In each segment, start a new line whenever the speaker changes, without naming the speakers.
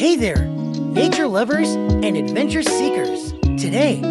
Hey there, nature lovers and adventure seekers. Today,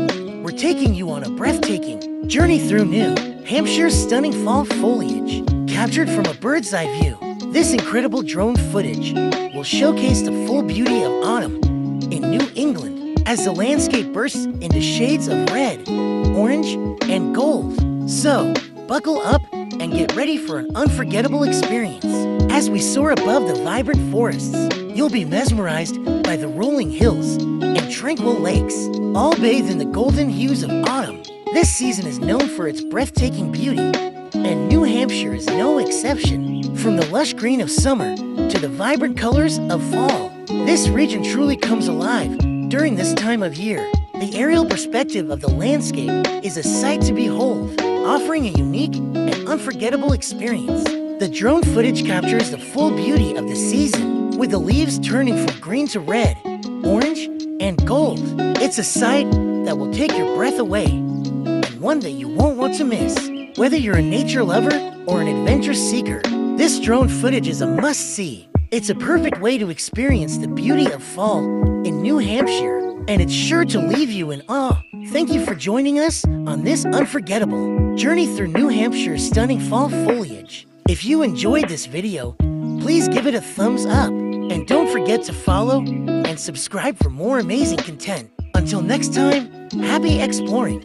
we're taking you on a breathtaking journey through New Hampshire's stunning fall foliage, captured from a bird's eye view. This incredible drone footage will showcase the full beauty of autumn in New England as the landscape bursts into shades of red, orange, and gold. So, buckle up and get ready for an unforgettable experience. As we soar above the vibrant forests, you'll be mesmerized by the rolling hills and tranquil lakes, all bathed in the golden hues of autumn. This season is known for its breathtaking beauty, and New Hampshire is no exception. From the lush green of summer to the vibrant colors of fall, this region truly comes alive during this time of year. The aerial perspective of the landscape is a sight to behold, offering a unique and unforgettable experience. The drone footage captures the full beauty of the season, with the leaves turning from green to red, orange, and gold. It's a sight that will take your breath away, and one that you won't want to miss. Whether you're a nature lover or an adventure seeker, this drone footage is a must-see. It's a perfect way to experience the beauty of fall in New Hampshire, and it's sure to leave you in awe. Thank you for joining us on this unforgettable journey through New Hampshire's stunning fall foliage. If you enjoyed this video, please give it a thumbs up, and don't forget to follow and subscribe for more amazing content. Until next time, happy exploring!